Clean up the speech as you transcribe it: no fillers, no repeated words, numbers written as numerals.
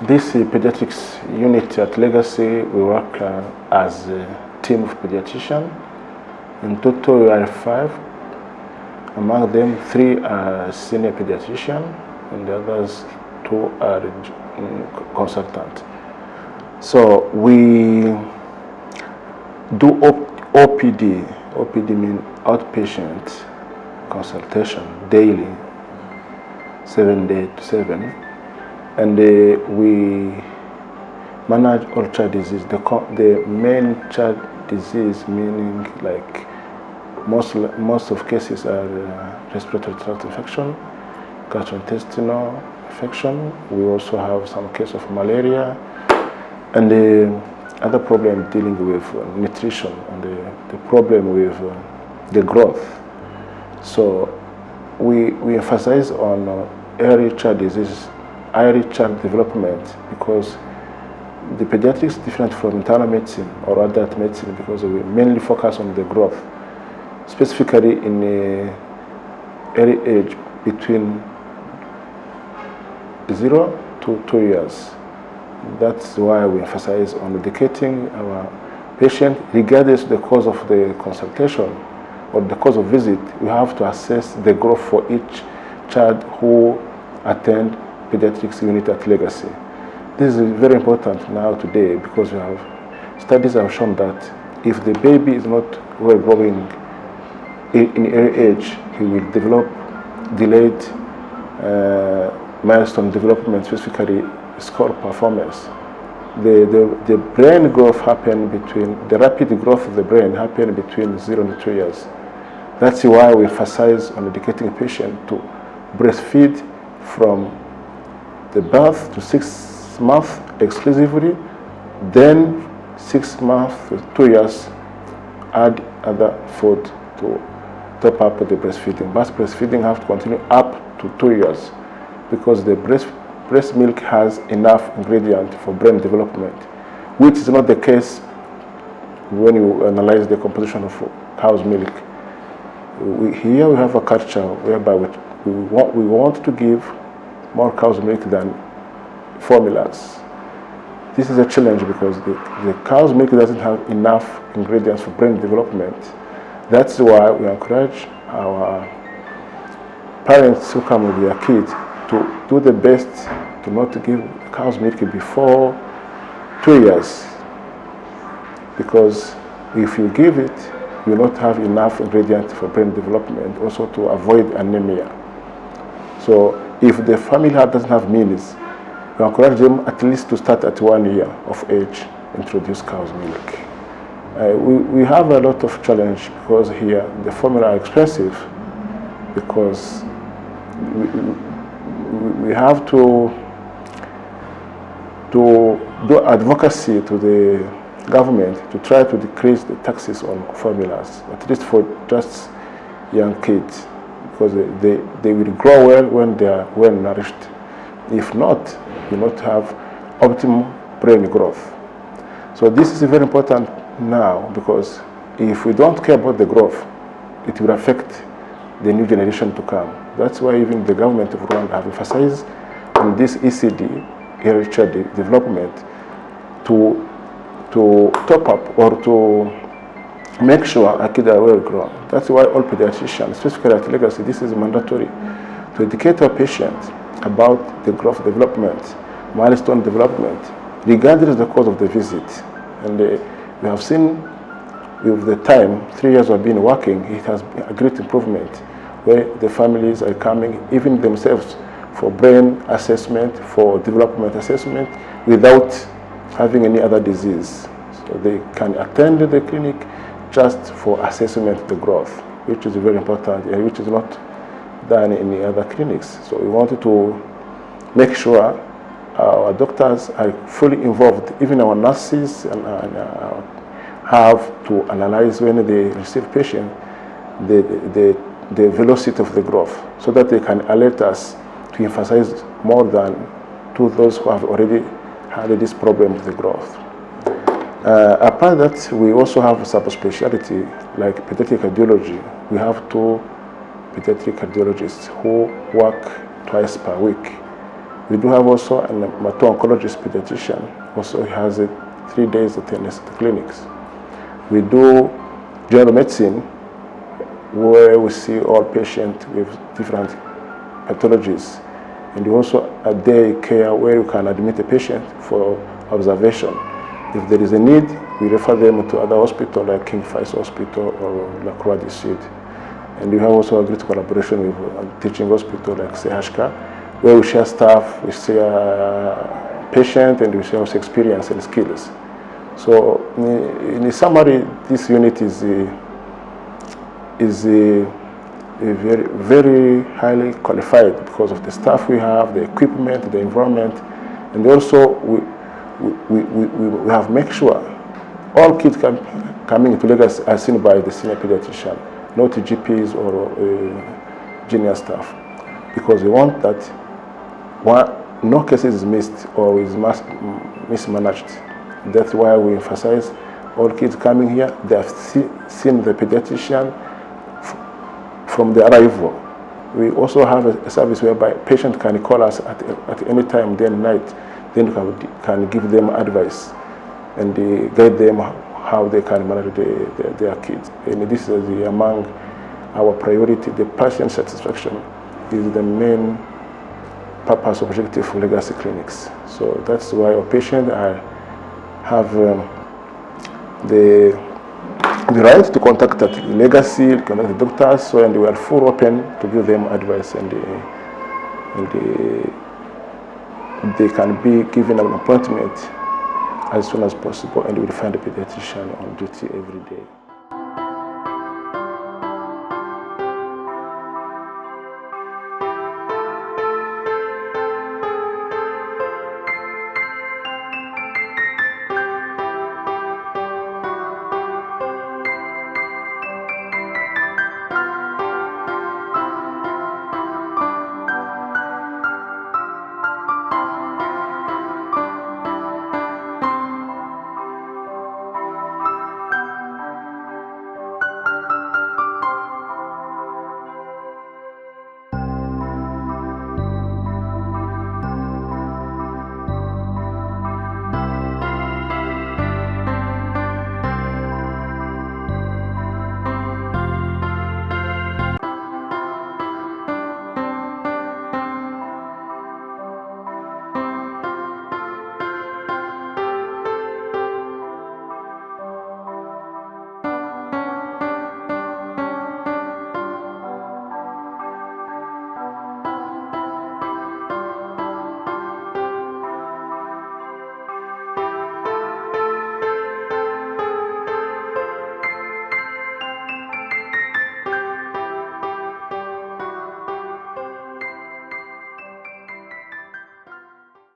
this pediatrics unit at Legacy, we work as a team of pediatricians. In total, we are 5. Among them, 3 are senior pediatricians, and the others 2 are consultants. So we do OPD. OPD means outpatient consultation daily, 7 days to 7. And we manage all child disease. The main child disease, meaning like most of cases are respiratory tract infection, gastrointestinal infection. We also have some case of malaria, and the other problem dealing with nutrition and the problem with the growth. So we emphasize on early child disease, early child development, because the pediatrics is different from internal medicine or adult medicine because we mainly focus on the growth, specifically in the early age between 0 to 2 years. That's why we emphasize on educating our patient, regardless of the cause of the consultation or the cause of visit. We have to assess the growth for each child who attend pediatrics unit at Legacy. This is very important now today because we have studies have shown that if the baby is not well growing in early age, he will develop delayed milestone development, specifically score performance. The brain growth happen between, the rapid growth of the brain happen between 0 and 2 years. That's why we emphasize on educating a patient to breastfeed from the birth to 6 months exclusively, then 6 months to 2 years, add other food to top up the breastfeeding. But breastfeeding has to continue up to 2 years because the breast milk has enough ingredient for brain development, which is not the case when you analyze the composition of cow's milk. Here we have a culture whereby we want to give more cow's milk than formulas. This is a challenge because the cow's milk doesn't have enough ingredients for brain development. That's why we encourage our parents who come with their kids to do the best to not to give cow's milk before 2 years, because if you give it, you will not have enough ingredients for brain development, also to avoid anemia. So if the family doesn't have means, we encourage them at least to start at 1 year of age, introduce cow's milk. We have a lot of challenge because here the formula are expensive, because we have to do advocacy to the government to try to decrease the taxes on formulas, at least for just young kids, because they will grow well when they are well nourished. If not, you will not have optimal brain growth. So this is very important now, because if we don't care about the growth, it will affect the new generation to come. That's why even the government of Rwanda have emphasized on this ECD, early child development, to top up or to make sure our kids are well grown. That's why all pediatricians, especially at Legacy, this is mandatory to educate our patients about the growth development, milestone development, regardless of the cause of the visit. And we have seen with the time, 3 years of been working, it has been a great improvement where the families are coming, even themselves, for brain assessment, for development assessment, without having any other disease. So they can attend the clinic just for assessment of the growth, which is very important and which is not done in the other clinics. So we wanted to make sure our doctors are fully involved, even our nurses have to analyze when they receive patient the velocity of the growth, so that they can alert us to emphasize more than to those who have already had this problem with the growth. Apart that, we also have subspecialty like pediatric cardiology. We have 2 pediatric cardiologists who work twice per week We do have also a hemato-oncologist pediatrician. Also, he has 3 days attendance at the clinics. We do general medicine, where we see all patients with different pathologies. And also a day care where you can admit a patient for observation. If there is a need, we refer them to other hospitals like King Faisal Hospital or La Croix du Sud. And we have also a great collaboration with a teaching hospital like CHK, where we share staff, we share patient, and we share also experience and skills. So in summary, this unit is very, very highly qualified because of the staff we have, the equipment, the environment, and also we have make sure all kids coming into Lagos are seen by the senior pediatrician, not GPs or junior staff, because we want that no cases is missed or is mismanaged. That's why we emphasize all kids coming here, they have seen the pediatrician from the arrival. We also have a service whereby patient can call us at any time, day and night. Then we can give them advice and guide them how they can manage their kids. And this is among our priority. The patient satisfaction is the main purpose objective for legacy clinics. So that's why our patients have the right to contact the legacy, contact the doctors, so, and we are full open to give them advice, and they can be given an appointment as soon as possible, and we will find a pediatrician on duty every day.